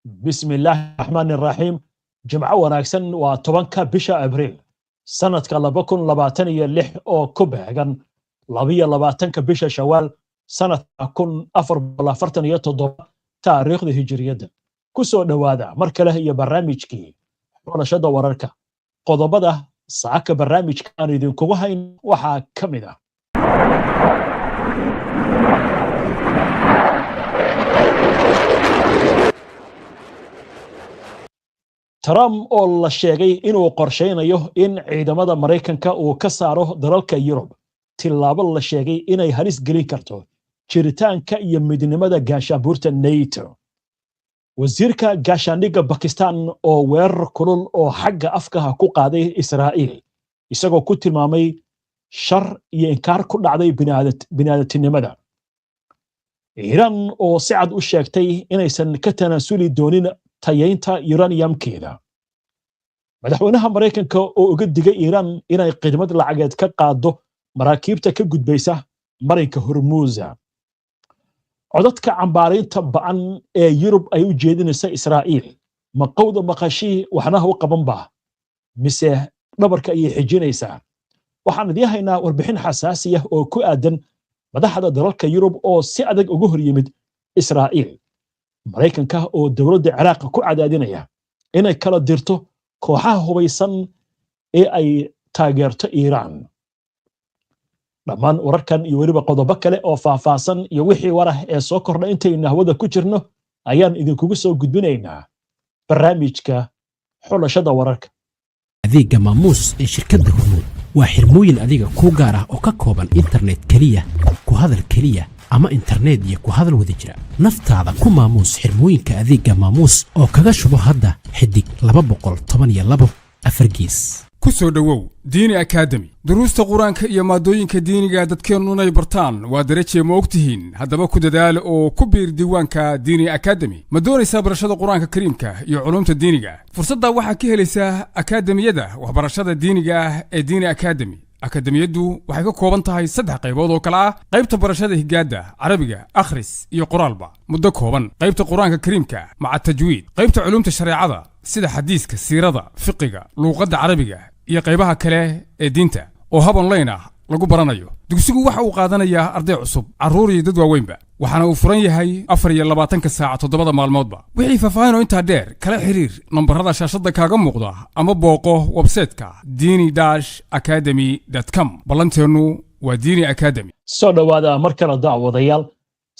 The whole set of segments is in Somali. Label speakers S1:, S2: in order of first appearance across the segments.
S1: بسم الله الرحمن الرحيم. جمعة وناكسن وطبنك بشا أبريل سنة كالبكون لباتنية لح أو كوبهجن لبيا لباتنك بشا شوال سنة كون أفر بلا فرتنية تضب تاريخ الهجرية كسو نوادا مركله هي برامجكي ولا شدا ورركا قضبدا ساعك برامج كان يدين كوهين وحا كمدا ترام oo la sheegay inuu qorsheynayo in ciidamada Mareykanka uu ka saaro dalalka Yurub tilaabo la sheegay inay halis gelin karto jiritaanka iyo midnimada gaashaanbuurta NATO wasiirka gaashaandhigga Pakistan oo weerar kulul oo xagga afkaha ku qaaday Israa'iil isagoo ku tilmaamay shar iyo inkaar ku dhacday bini'aadantinimada Iran oo si cad u sheegtay inaysan ka tanaasuli doonin tayeynta uraniumkeeda madaxweynaha Mareykanka oo uga digay Iran inay khidmad lacageed ka qaado maraakiibta ka gudbaysa marinka Hormuz codadka cambaarinta ba'an ee Yurub ay u jeedinaysa Israa'iil maqawda maqashii waxna u qaban baa mise dhabarka ay xijinaysaa waxaan idin haynaa warbixin xasaasi ah oo ku aadan madaxda dalalka Yurub oo si adag ugu hor yimid Israa'iil Mareykanka oo dawladda Ciraaq ku cadaadinaya inay kala dirto kooxaha hubaysan ee ay taageerto Iran dhamaan wararkan iyo waliba qodobo kale oo faahfaahsan iyo wixii warah ee soo kordhay intayna hawada ku jirno ayaan idinkugu soo gudbinaynaa barnaamijka xulashada wararka
S2: adeegga maamuus ee shirkadda Hormuud waa xirmooyin adiga ku gaar ah oo ka kooban internet kaliya ku hadal kaliya ama internet iyo ku hadal wada jira naftaada ku maamuus xirmooyinka adeegga maamuus oo kaga shubo hadda xidig 212 afargees
S3: ku soo dhawow diini academy duruusta quraanka iyo maadooyinka diiniga dadkeenuna ay bartaan waa daraje ma ogtihiin haddaba ku dadaal oo ku biir diiwaanka diini academy ma doonaysaa barashada quraanka kariimka iyo culumta diiniga fursadda waxaa ka helaysaa akademiyada waxbarashada diiniga ee diini academy akademiyadu waxay ka kooban tahay 3 qaybood oo kala ah qaybta barashada higaada carabiga akhris iyo qoraalba muddo kooban qaybta quraanka kariimka maca tajwiid qaybta culumta shariicada sida xadiiska siirada fiqiga luqadda carabiga iyo qaybaha kale ee diinta oo hab online ah lagu baranayo dugsigu waxa uu qaadanayaa arday cusub caruur iyo dad waaweynba waxaana uu furan yahay 24 saac 7 maalmoodba wixii faahfaahin oo inta dheer kala xiriir nambarada shaashada kaaga muuqda ama booqo website-ka dini-academy.com balanteenu waa Dini Academy
S1: soo dhawaada mar kale daawadayaal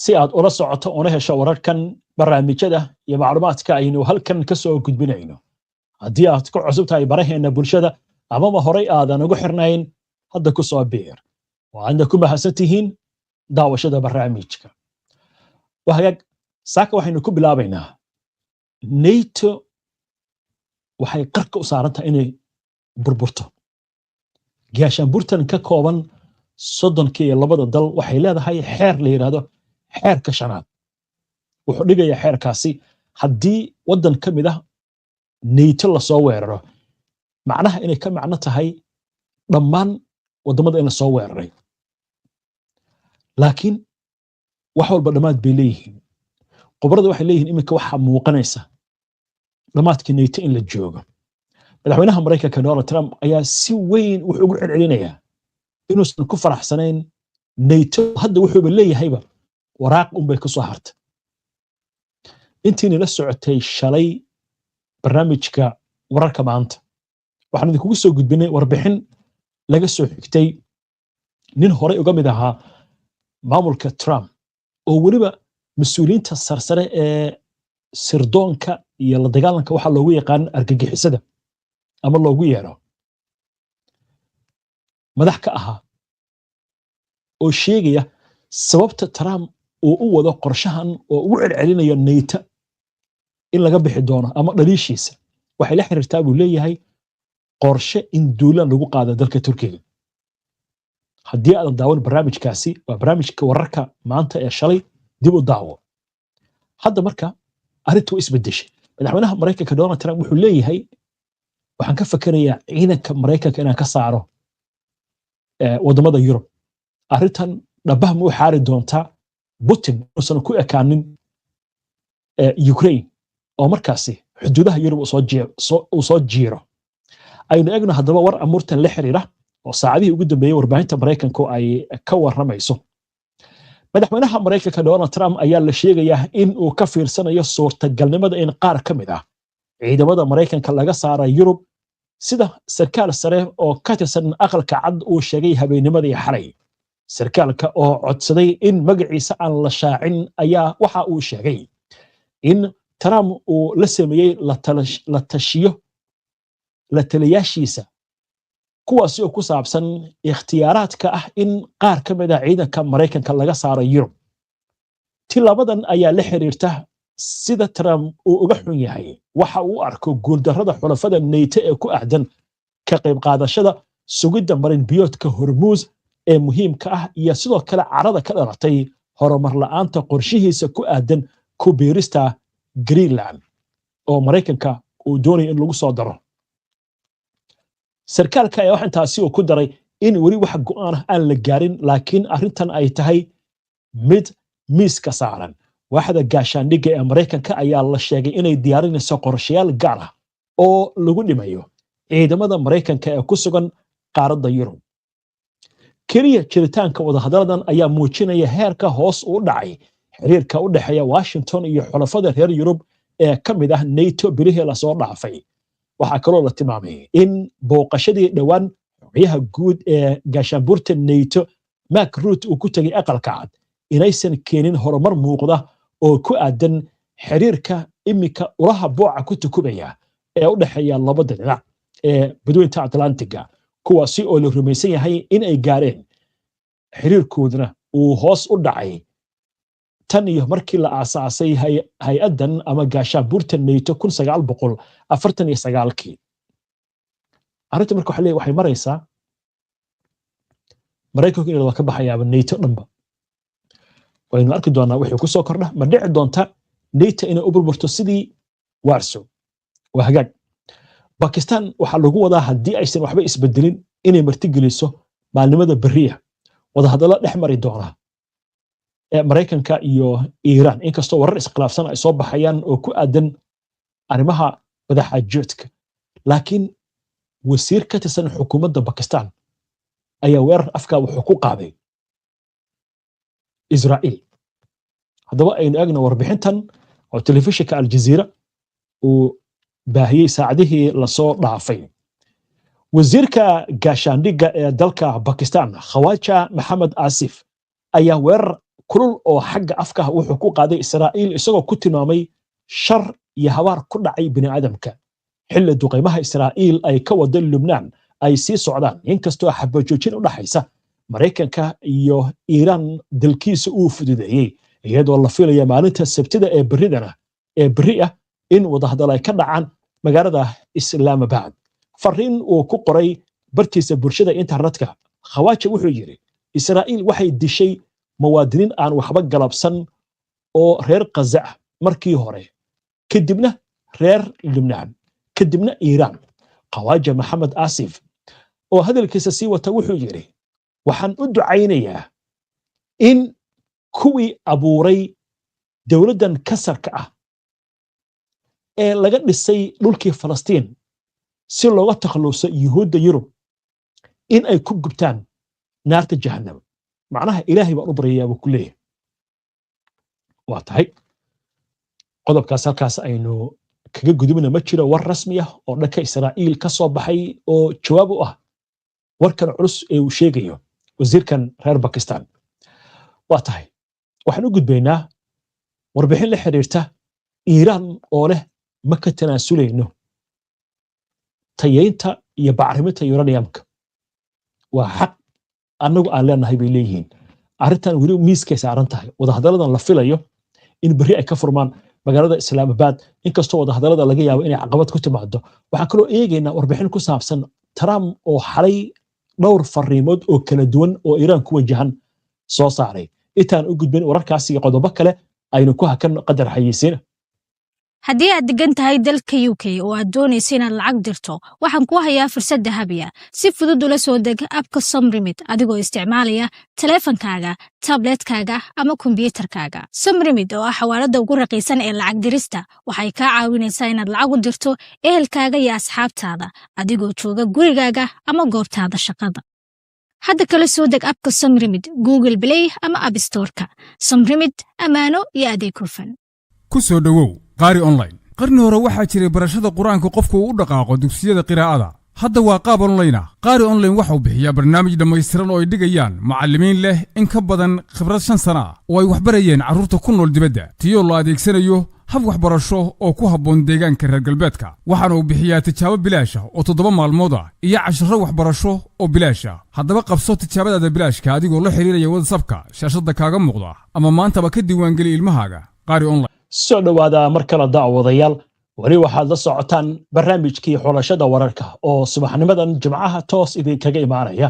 S1: si aad ula socoto una hesho wararkan barnaamijyada iyo macluumaadka aynu halkan ka soo gudbinayno haddii aad ku cusub tahay baraheena bulshada ama horey aadan ugu xirnayn hadda ku soo biir waana ku mahadsantihiin daawashada barnaamijka wahayag saaka waxaynu ku bilaabaynaa NATO waxay qarka u saarantahay inay burburto gaashaanbuurtan ka kooban 32 dal waxay leedahay xeer la yiraahdo xeerka shanaad wuxuu dhigayaa xeerkaasi haddii wadan ka mid ah NATO la soo weeraro macnaha inay ka macno tahay dhammaan wadamada in la soo weeraray laakiin wax walba dhamaad bay leeyihiin qobrada waxay leeyihiin iminka waxa muuqanaysa dhamaadkii NATO in la joogo madaxweynaha Mareykanka Donald Trump ayaa si weyn wuxuu ugu celcelinayaa inuusan ku faraxsanayn NATO hadda wuxuu leeyahayba waraaq bay ku soo hartay intii la socotay shalay barnaamijka wararka maanta waxaan idinku soo gudbinay warbixin laga soo xigtay nin hore uga mid ahaa maamulka Trump oo waliba mas'uuliyiinta sarsare ee sirdoonka iyo la dagaalanka waxa loogu yaqaan argagixisada ama loogu yeero madax ka ahaa oo sheegaya sababta Trump uu u wado qorshahan oo ugu celcelinayo NATO in laga bixi doono ama dhaliishiisa waxay la xiriirtaa buu leeyahay qorshe in duulaan lagu qaado dalka Turkiga haddii aad daawan barnaamijkaasi waa barnaamijka wararka maanta ee shalay dib u daawo hadda marka arintu isbedeshay madaxweynaha Mareykanka Donald Trump wuxuu leeyahay waxaan ka fakarayaa ciidanka Mareykanka inaan ka saaro wadamada Yurub arintan dhabaha ma u xaari doontaa Putin uusan ku ekaanin Ukraine oo markaasi xuduudaha Yurub uu soo jiiro aynu eegno haddaba war amurtan la xiriira oo saacadihii ugu dambeeyay warbaahinta Mareykanku ay ka waramayso madaxweynaha Mareykanka Donald Trump ayaa la sheegayaa in uu ka fiirsanayo suurtagalnimada in qaar ka mid ah ciidamada Mareykanka laga saaro Yurub sida sarkaal sare oo ka tirsan aqalka cad uu sheegay habeennimadii xalay sarkaalka oo codsaday in magaciisa aan la shaacin ayaa waxa uu sheegay in Trump uu la sameeyay la tashiyo la taliyaashiisa kuwaas oo ku saabsan ikhtiyaaraadka ah in qaar ka mid ah ciidanka Mareykanka laga saaro Yurub tilaabadan ayaa la xiriirta sida Trump uu uga xun yahay waxa uu arko guuldarrada xulafada NATO ee ku aadan ka qayb qaadashada sugidda marin biyoodka Hormuz ee muhiimka ah iyo sidoo kale carada ka dhalatay horumar la'aanta qorshihiisa ku aadan ku biirista Greenland oo Mareykanka uu doonay in lagu soo daro sarkaalka ayaa wax intaasi uu ku daray in weli wax go'aan aan la gaarin laakiin arrintan ay tahay mid miiska saaran waaxda gaashaandhigga ee Mareykanka ayaa la sheegay inay diyaarinayso qorshayaal gaar ah oo lagu dhimayo ciidamada Mareykanka ee ku sugan qaaradda Yurub kaliya jiritaanka wadahadaladan ayaa muujinaya heerka hoos u dhacay xiriirka u dhaxeeya Washington iyo xulafada reer Yurub ee ka mid ah NATO bilihii la soo dhaafay waxa kaloo la tilmaamay in booqashadii dhawaan xogayaha guud ee gaashaanbuurta NATO Mark Rutte uu ku tagay aqalka cad inaysan keenin horumar muuqda oo ku aadan xiriirka imika ulaha booca ku tukubaya ee u dhaxeeya labada dhinac ee badweynta Atlantiga kuwaasi oo la rumaysan yahay in ay gaareen xiriirkoodna uu hoos u dhacay tan iyo markii la aasaasay hay-adan ama gaashaanbuurta NATO 1949 arrinta marka waxay maraysaa Mareykanku inuu ka baxayaa NATO dhanba waynu arki doonaa wixii ku soo kordha ma dhici doonta NATO inay u burburto sidii Warsaw waa hagaag Pakistan waxa lagu wadaa haddii aysan waxba isbedelin inay martigeliso maalnimada bariya wadahadalo dhex mari doona ee Mareykanka iyo Iran inkastoo warar iskhilaafsan ay soo baxayaan oo ku aadan arrimaha wadaxaajoodka laakiin wasiir ka tirsan xukuumadda Pakistan ayaa weerar afka wuxuu ku qaaday Israa'iil haddaba aynu eegno warbixintan oo telefishinka Al Jazeera uu baahiyay saacadihii la soo dhaafay wasiirka gaashaandhigga ee dalka Pakistan Khawaja Mohammad Asif ayaa weerar kulul oo xagga afka wuxuu ku qaaday Israa'iil isagoo ku tilmaamay shar iyo habaar ku dhacay bini'aadamka xilli duqeymaha Israa'iil ay ka wada Lubnaan ay sii socdaan inkastoo xabajoojin u dhaxaysa Mareykanka iyo Iran dalkiisa uu fududeeyay iyadoo la filayo maalinta Sabtida ee bari ah in wadahadal ay ka dhacaan magaalada Islamabad fariin uu ku qoray bartiisa bulshada internetka Khawaja wuxuu yiri Israa'iil waxay dishay muwaadiniin aan waxba galabsan oo reer Gaza markii hore kadibna reer Lubnaan kadibna Iran Khawaja Mohammad Asif oo hadalkiisa sii wata wuxuu yiri waxaan u ducaynayaa in kuwii abuuray dawladdan kasarka ah ee laga dhisay dhulkii Falastiin si looga takhaluso Yuhuudda Yurub in ay ku gubtaan naarta jahannam macnaha Ilaahay baan u baryayaa ku leeyahay waa tahay qodobkaas halkaas aynu kaga gudubna ma jiro war rasmi ah oo dhanka Israa'iil ka soo baxay oo jawaab u ah warkan culus ee uu sheegayo wasiirkan reer Pakistan waa tahay waxaan u gudbaynaa warbixin la xiriirta Iran oo leh ma ka tanaasuleyno tayeynta iyo bacriminta uraniumka waa xaq annagu aan leenahay bay leeyihiin arrintan weli miiskay saaran tahay wadahadaladan la filayo in bari ay ka furmaan magaalada Islamabad inkastoo wadahadalada laga yaabo inay caqabad ku timaado waxaan kaloo eegaynaa warbixin ku saabsan Trump oo xalay dhowr fariimood oo kala duwan oo Iran ku wajahan soo saaray intaan u gudbin wararkaas iyo qodobo kale aynu ku hakan qadar xayeysiin
S4: haddii aad degan tahay dalka UK oo aad doonaysa inaad lacag dirto waxaan ku hayaa fursad dahabi ah si fudud ula soo deg abka Somrimit adigoo isticmaalaya taleefankaaga tabletkaaga ama kombiyuutarkaaga Somrimit oo ah xawaalada ugu raqiisan ee lacag dirista waxay ka caawinaysaa inaad lacag u dirto ehelkaaga iyo asxaabtaada adigoo jooga gurigaaga ama goobtaada shaqada hadda kala soo deg abka Somrimit Google Play ama App Store-ka Somrimit amaano iyo adeeg hufan
S3: ku soo dhawow qaari online qarni hore waxaa jiray barashada quraanka qofku u dhaqaaqo dugsiyada qiraa'ada hadda waa qaab online ah qaari online waxa uu bixiyaa barnaamij dhammaystiran oo ay dhigayaan macallimiin leh in ka badan khibrad 5 sano ah oo ay wax barayeen carruurta ku nool dibadda tiyoo la adeegsanayo hab waxbarasho oo ku habboon deegaanka reer galbeedka waxaana uu bixiyaa tijaabo bilaash ah oo 7 maalmood ah iyo casharro waxbarasho oo bilaash ah haddaba qabso tijaabadaada bilaashka adigoo la xiriiraya WhatsApp-ka shaashada kaaga muuqda ama maantaba ka diiwaangeli ilmahaaga qaari online
S1: soo dhawaada mar kale daawadayaal wali waxaad la socotaan barnaamijkii xulashada wararka oo subaxnimadan jimcaha toos idinkaga imaanaya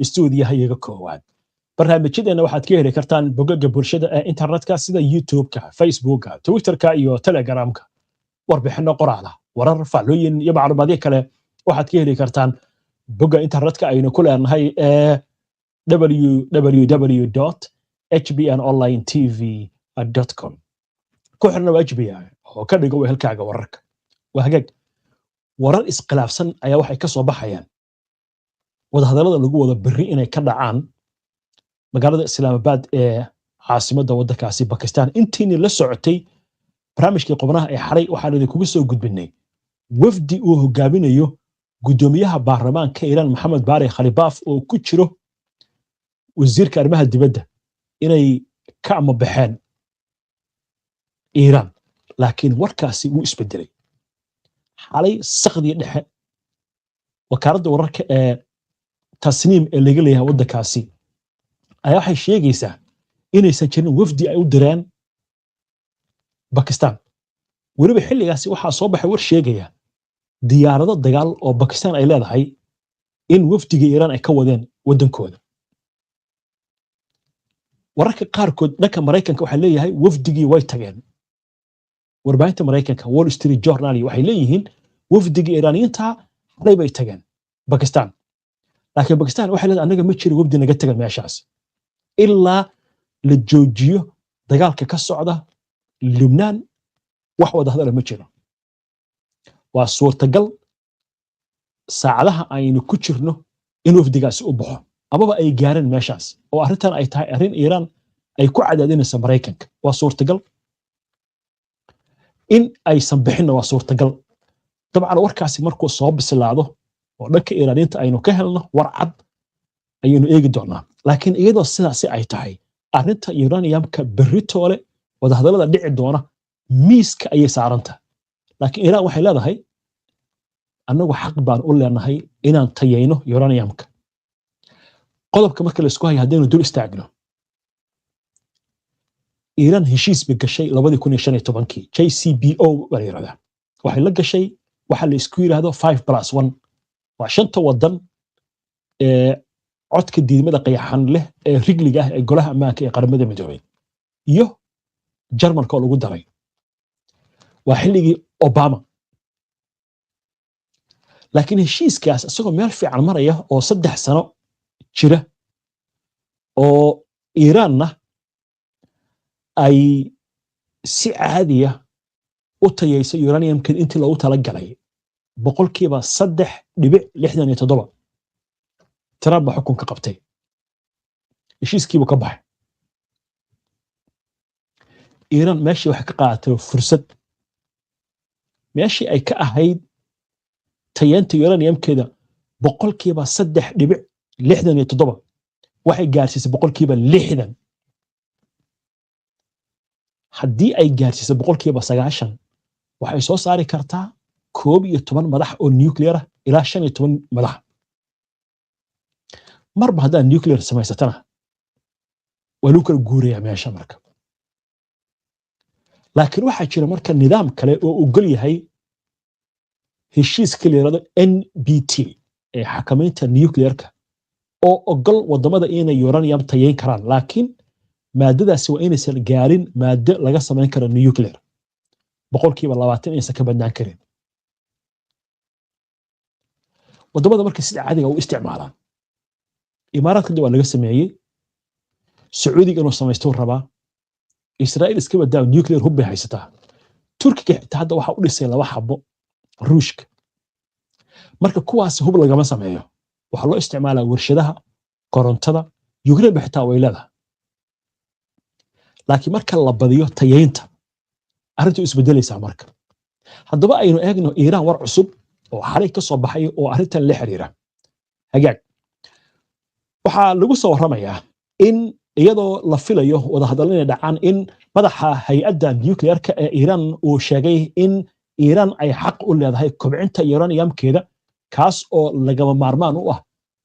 S1: istuudiyaha iyaga koowaad barnaamijyadeena waxaad ka heli kartaan bogagga bulshada ee internetka sida YouTube-ka, Facebook-ka, Twitter-ka iyo Telegram-ka warbixino qoraal ah warar faallooyin iyo macluumaadyo kale waxaad ka heli kartaan bogga internetka aynu ku leenahay ee www.hbnonlinetv.com ku xirna HBN oo ka dhigo wehelkaaga wararka waa hagaag warar iskhilaafsan ayaa waxay ka soo baxayaan wadahadallada lagu wada berri inay ka dhacaan magaalada Islamabad ee caasimadda waddankaasi Pakistan intii la socotay barnaamijkii qubnaha ee xaray waxaan idinkugu soo gudbinay wafdi uu hogaaminayo gudoomiyaha baarlamaanka Iran Maxamed Baari Khalibaaf oo ku jiro wasiirka arrimaha dibadda inay ka amabaxeen Iran laakiin warkaasi uu isbedelay xalay saqdii dhexe wakaaladda wararka ee tasniim ee laga leeyahay waddankaasi ayaa waxay sheegaysaa inaysan jirin wafdi ay u direen Pakistan weliba xilligaasi waxaa soo baxay war sheegaya diyaarado dagaal oo Pakistan ay leedahay in wafdiga Iran ay ka wadeen waddankooda wararka qaarkood dhanka Mareykanka waxay leeyahay wafdigii way tageen warbaahinta Mareykanka Wall Street Journal waxay leeyihiin wafdiga Iraniyiinta xalay bay tageen Pakistan laakiin Pakistan waxay leedahay anaga ma jiro wafdi naga tagan meeshaas ilaa la joojiyo dagaalka ka socda Lebanon wax wada hadal ma jiro waa suurtagal saacadaha aynu ku jirno in wafdigaasi u baxo amaba ay gaareen meeshaas oo arrintan ay tahay arrin Iran ay ku cadaadinayso Mareykanka waa suurtagal in aysan bixin waa suurtagal dabcan warkaasi markuu soo bislaado oo dhanka Iraniinta aynu ka helno war cad aynu eegi doonaa laakiin iyadoo sidaas ay tahay arrinta Iraniumka berritoole wada hadallada dhici doona miiska ayay saaranta laakiin Iran waxay leedahay annagu xaq baan u leenahay inaan tayayno Iraniumka qodobka marka la isku hayo haddaynu dul istaagno Iran heshiis bay gashay 2015 JCPO bariirada waxay la gashay waxa la isku yiraahdo 5+1 waa shanta wadan ee codka diidmada qayaxan leh ee rigliga ah ee golaha ammaanka ee qaramada midoobay iyo Jarmalka oo lagu daray waa xilligii Obama laakiin heshiiskaas isagoo meel fiican maraya oo 3 sano jira oo Iranna ay si caadiya u tayayso uraniumka intii loogu tala galay 3.67 Trump xukunka qabtay heshiiskiibu ka baxay Iran meeshii wax ka qaadatay fursad meeshii ay ka ahayd tayanta uraniumkeeda 3.67 waxay gaarsiisay 60 haddii ay gaarsiiso 90% waxay soo saari kartaa 11 madax oo nuclear ah ilaa 15 madax marba hadaa nuclear samaysatana waa lagu kala guuraya meesha marka laakiin waxaa jira marka nidaam kale oo ogol yahay heshiiska la yiraahdo NPT ee xakamaynta nuclearka oo ogol wadamada inay uranium tayeyn karaan laakiin maadadaasi waa inaysan gaarin maado laga samayn karo nuclear boqolkiiba 20 inaysan ka badnaan karin wadamada marka sida caadiga u isticmaalaan imaaraadka waa laga sameeyey sacuudiga inuu samaysto rabaa Israa'iil iska badaa nuclear hub bay haysataa Turkiga xitaa hadda waxa u dhisay 2 xabo ruushka marka kuwaas hub lagama sameeyo waxa loo isticmaalaa warshadaha korontada Ukraine xitaa way leedahay laakiin marka la badiyo tayeynta arrintu isbedelaysa marka haddaba aynu eegno Iiraan war cusub oo xalay ka soo baxay oo arrintan la xiriira hagaag waxa lagu soo waramayaa in iyadoo la filayo wada hadalada dhacaan in madaxa hay'adda nuclearka ee Iiraan uu sheegay in Iiraan ay xaq u leedahay kobcinta uraniumkeeda kaas oo lagama maarmaan u ah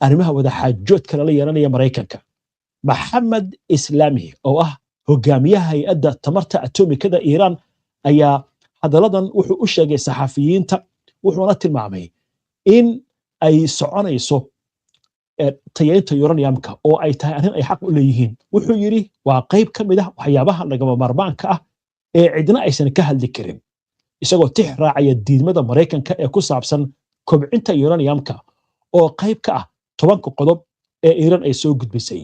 S1: arrimaha wada xaajoodka la yeelanaya Mareykanka Maxamed Islaami oo ah hogaamiyaha hay'adda tamarta atomikada Iiraan ayaa hadaladan wuxuu u sheegay saxafiyiinta wuxuuna tilmaamay in ay soconayso tayeynta uraniumka oo ay tahay arrin ay xaq u leeyihiin wuxuu yiri waa qayb ka mid ah waxyaabaha lagama maarmaanka ah ee cidna aysan ka hadli karin isagoo tix raacaya diidmada Mareykanka ee ku saabsan kobcinta uraniumka oo qayb ka ah 10 qodob ee Iiraan ay soo gudbisay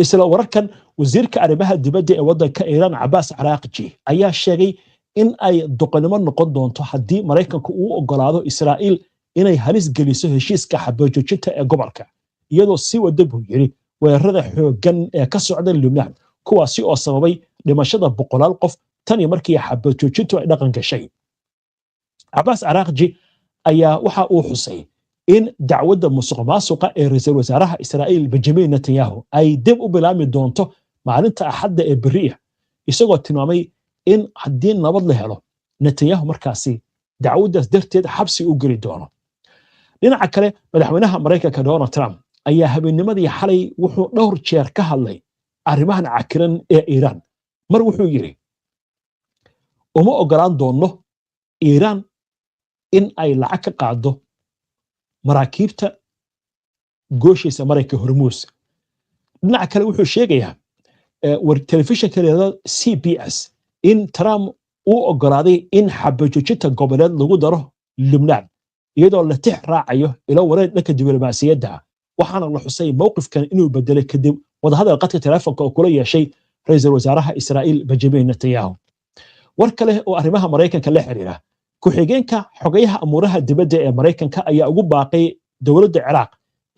S1: isla wararkan wasiirka arrimaha dibadda ee waddanka Iiraan Abbas Araghchi ayaa sheegay in ay doqonimo noqon doonto haddii Mareykanku uu ogolaado Israa'iil inay halis geliso heshiiska xabajoojinta ee gobolka iyadoo si wada buu yiri weerarada xooggan ee ka socda Lebanon kuwaasi oo sababay dhimashada 100 qof tan iyo markii xabajoojintu ay dhaqan gashay Abbas Araghchi ayaa waxa uu xusay in dacwadda musuqmaasuqa ee ra'iisul wasaaraha Israa'iil Benjamin Netanyahu ay dib u bilaami doonto maalinta Axadda ee bariya isagoo tilmaamay in haddii nabad la helo Netanyahu markaasi dacwaddaas darteed xabsi u geli doono dhinaca kale madaxweynaha Mareykanka Donald Trump ayaa habeennimadii xalay wuxuu dhowr jeer ka hadlay arrimahan cakiran ee Iiraan mar wuxuu yiri uma ogolaan doono Iiraan in ay lacag ka qaado maraakiibta gooshaysa Mareykanka Hormuz dhinaca kale wuxuu sheegayaa war telefishinka leeyahay CBS in Trump uu ogolaaday in xabajoojinta goboleed lagu daro Lebanon iyadoo la tix raacayo ilo wareed dhanka diblomaasiyadda waxaana la xusay mowqifkan inuu bedelay kadib wadahadal qadka telefoonka oo kula yeeshay ra'iisul wasaaraha Israa'iil Benjamin Netanyahu war kale oo arrimaha Mareykanka la xiriira ku-xigeenka xogayaha amuuraha dibadda ee Mareykanka ayaa ugu baaqay dowladda Ciraaq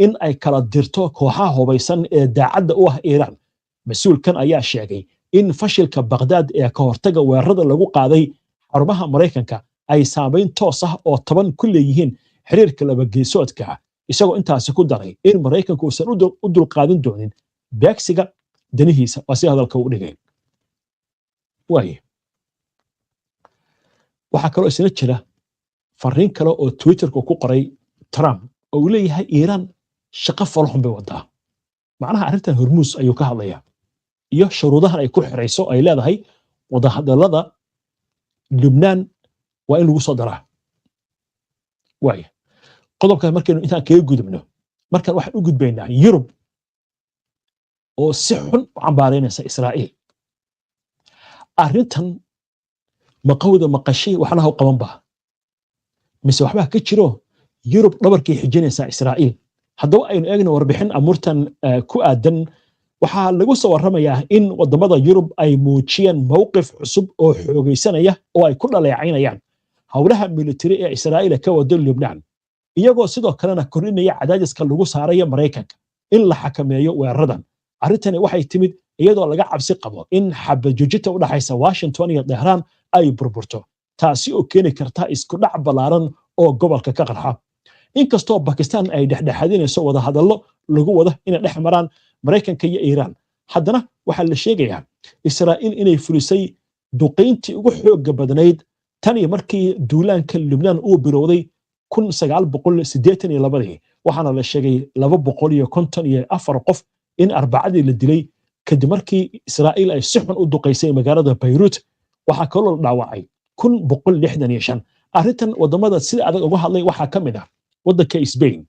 S1: in ay kala dirto kooxaha hubaysan ee daacadda u ah Iiraan mas'uulkan ayaa sheegay in fashilka Baghdad ee ka hortaga weerarada lagu qaaday xarumaha Mareykanka ay saameyn toos ah oo taban ku leeyihiin xiriirka laba geesoodka isagoo intaasi ku daray in Mareykanku uusan u dulqaadin doonin beegsiga danihiisa si hadalka u dhigay waxa kaloo isna jira fariin kale oo Twitterka ku qoray Trump oo leeyahay Iiraan shaqo falxun bay wadaa macnaha arrintan Hormuz ayuu ka hadlayaa iyo shuruudahan ay ku xirayso ay leedahay wada hadalada Lebanon waa in lagu soo daraa qodobka markaynu intaan kaga gudubno markaan waxaan u gudbaynaa Yurub oo si xun u cambaaraynaysa Israa'iil arrintan maqawda maqashay waxna ha qaban baa mise waxba ka jiro Yurub dhabarkii xijinaysa Israa'iil haddaba aynu eegno warbixin amurtan ku aadan waxaa lagu soo waramayaa in wadamada Yurub ay muujiyeen mowqif cusub oo xoogaysanaya oo ay ku dhaleecaynayaan howlaha military ee Israa'iil ka wado Lebanon iyagoo sidoo kalena kordhinaya cadaadiska lagu saarayo Mareykanka in la xakameeyo weeraradan arrintani waxay timid iyadoo laga cabsi qabo in xabajoojinta u dhaxaysa Washington iyo Tehran ay burburto taasi oo keeni karta isku dhac balaaran oo gobolka ka qarxa inkastoo Pakistan ay dhexdhexaadinayso wada hadallo lagu wada in dhex maraan Mareykanka iyo Iiraan haddana waxa la sheegayaa Israa'iil inay fulisay duqeyntii ugu xoog badanayd tan iyo markii duulaanka Lebanon uu bilowday 1982 waxaana la sheegay 254 qof in arbacadii la dilay kadib markii Israa'iil ay si xun u duqeysay magaalada Beirut waxa kaloo la dhaawacay 165 arrintan wadamada sida adag uga hadlay waxa kamid ah wadanka Spain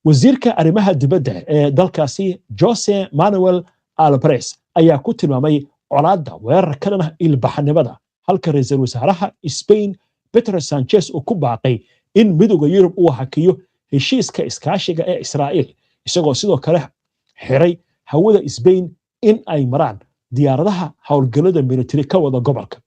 S1: wasiirka arrimaha dibadda ee dalkaasi Jose Manuel Alvarez ayaa ku tilmaamay colaadda weerar kalena ilbaxnimada halka ra'iisul wasaaraha Spain Pedro Sanchez uu ku baaqay in midowga Yurub uu hakiyo heshiiska iskaashiga ee Israa'iil isagoo sidoo kale xiray hawada Spain in ay maraan diyaaradaha howlgallada military ka wada gobolka.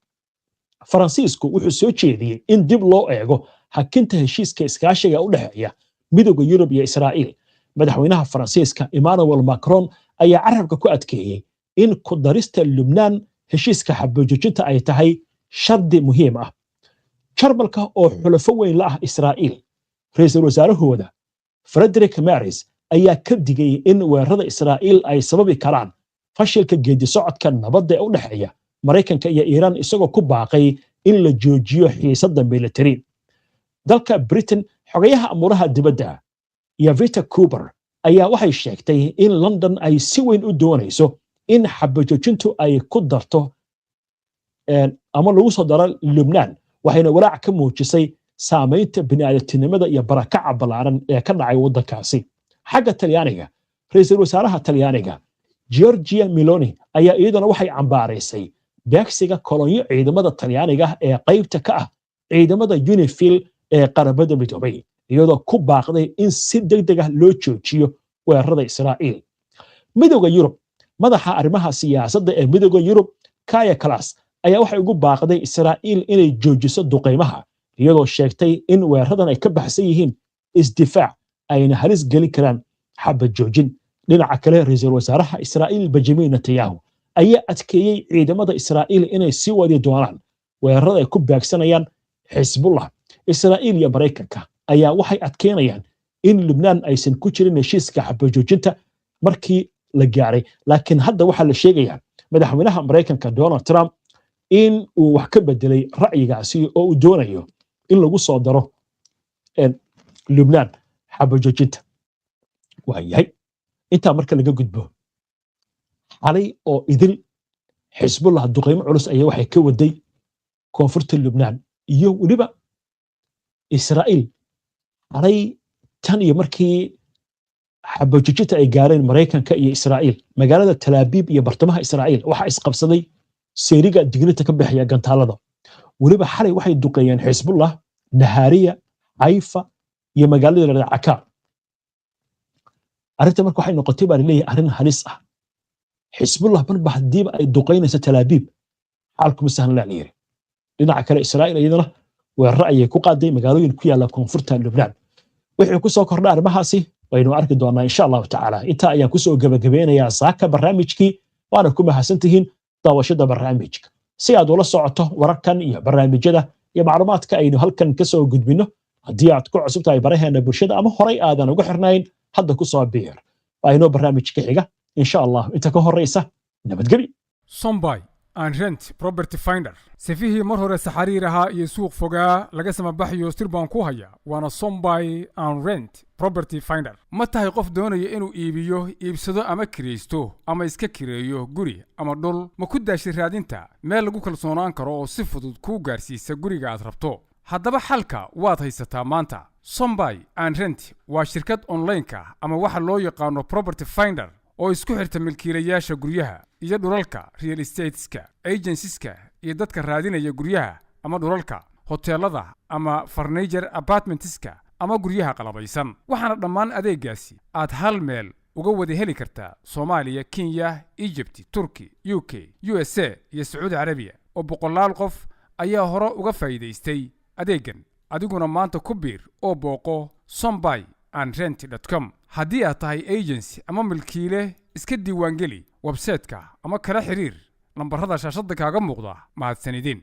S1: Faransiisku wuxuu soo jeediyey in dib loo eego hakinta heshiiska iskaashiga u dhexeeya midowga Yurub iyo Israa'iil. Madaxweynaha Faransiiska Emmanuel Macron ayaa carabka ku adkeeyey in ku darista Lubnaan heshiiska xabajoojinta ay tahay shardi muhiim ah. Jarmalka oo xulafo weyn la ah Israa'iil, ra'iisul wasaarahooda Friedrich Merz ayaa ka digay in weerarada Israa'iil ay sababi karaan fashilka geedi socodka nabadda ee u dhexeeya Mareykanka iyo Iiraan isagoo ku baaqay in la joojiyo xiisadda military. Dalka Britain xogayaha amuraha dibadda Yavita Cooper ayaa waxay sheegtay in London ay si weyn u doonayso in xabajoojintu ay ku darto ama lagu soo daro Lubnaan, waxayna walaac ka muujisay saamaynta bini'aadantinimada iyo barakaca ballaaran ee ka dhacay waddankaasi. Xagga Talyaaniga, ra'iisul wasaaraha Talyaaniga Giorgia Meloni ayaa iyaduna waxay cambaaraysay beegsiga kolonyo ciidamada Talyaaniga ee qaybta ka ah ciidamada UNIFIL ee qaramada midoobay, iyadoo ku baaqday in si degdeg ah loo joojiyo weerarada Israa'iil. Midowga Yurub, madaxa arrimaha siyaasadda ee Midowga Yurub Kaja Kallas ayaa waxay ugu baaqday Israa'iil inay joojiso duqeymaha, iyadoo sheegtay in weeraradan ay ka baxsan yihiin isdifaac ayna halis gelin karaan xabad joojin. Dhinaca kale, ra'iisul wasaaraha Israa'iil Benjamin Netanyahu ayaa adkeeyey ciidamada Israa'iil inay sii wadi doonaan weerarada ay ku beegsanayaan Xisbullah. Israa'iil iyo Mareykanka ayaa waxay adkeynayaan in Lubnaan aysan ku jirin heshiiska xabajoojinta markii la gaaray, laakiin hadda waxaa la sheegayaa madaxweynaha Mareykanka Donald Trump in uu wax ka bedelay ra'yigaasi oo uu doonayo in lagu soo daro Lubnaan xabajoojinta. Waayahay intaa marka laga gudbo, xalay oo idil Xisbullah duqeymo culus ayaa waxay ka waday koonfurta Lubnaan iyo weliba Israa'iil. Xalay tan iyo markii xabajoojinta ay gaareen Mareykanka iyo Israa'iil, magaalada Tel Aviv iyo bartamaha Israa'iil waxaa isqabsaday seeriga digniinta ka bixiya gantaalada. Weliba xalay waxay duqeeyeen Xisbullah Nahariya, Haifa iyo magaalada la Akaar. arrinta marka waxay noqotay baa leeyahay arrin halis ah. Xisbullah marba hadiiba ay duqeynayso Tel Aviv, xaalku sahlan la yiri. Dhinaca kale Israa'iil iyadana weerar ayay ku qaaday magaalooyin ku yaala koonfurta Lubnaan. Wixii ku soo kordhay arrimahaasi waynu arki doonaa insha Allah taala. Inta ayaan ku soo gabagabeynayaa saaka barnaamijkii, waana ku mahadsantihiin daawashada barnaamijka. Si aad ula socoto wararkan iyo barnaamijyada iyo macluumaadka aynu halkan ka soo gudbino, haddii aad ku cusub tahay baraheena bulshada ama horay aadan uga xirnayn, hadda ku soo biir. Aynu barnaamijka xiga insha Allah inta ka horeysa nabadgelyo.
S3: Sombay and Rent Property Finder sifihii mar hore saxariir ahaa iyo suuq fogaa laga samabaxayo sir baan ku haya, waana Sombay and Rent Property Finder. Ma tahay qof doonaya inuu iibiyo, iibsado ama kireysto ama iska kireeyo guri ama dhul, ma ku daashay raadinta meel lagu kalsoonaan karo oo si fudud kuu gaarsiisa guriga aad rabto? haddaba xalka waad haysataa maanta. Sombay and Rent waa shirkad online-ka ama waxa loo yaqaano Property Finder oo isku xirta milkiilayaasha guryaha iyo dhulalka, real estateska, agencies-ka iyo dadka raadinaya guryaha ama dhulalka, hoteelada ama furniture apartments-ka ama guryaha qalabaysan. waxaana dhammaan adeegaasi aad hal meel uga wada heli kartaa Soomaaliya, Kenya, Egypt, Turkey, UK, USA iyo Sacuudi Carabiya oo boqolaal qof ayaa hore uga faa'iideystay adeegan. adiguna maanta ku biir oo booqo sombayandrent.com. haddii aad tahay agency ama milkiile, iska diiwaangeli website-ka ama kala xiriir lambarada shaashada kaaga muuqda. mahadsanidin.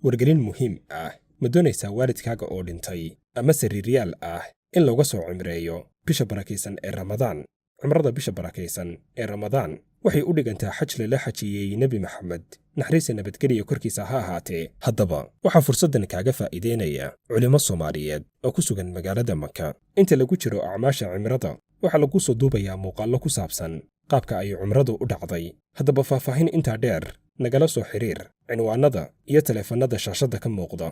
S5: wargelin muhiim ah. ma doonaysaa waalidkaaga oo dhintay ama sariiryaal ah in laga soo cimreeyo bisha barakaysan ee Ramadaan? cimrada bisha barakaysan ee Ramadaan waxay u dhigantaa xaj la xajiyay Nabi Maxamed, naxariis nabadgelyo korkiisa ha ahaatee. haddaba waxaa fursadan kaaga faa'iideynaya culimo Soomaaliyeed oo ku sugan magaalada Makka. inta lagu jiro acmaasha cimrada waxaa lagu soo duubayaa muuqaallo ku saabsan qaabka ay cimradu u dhacday. haddaba faahfaahin intaa dheer nagala soo xiriir cinwaanada iyo taleefannada shaashada ka muuqda.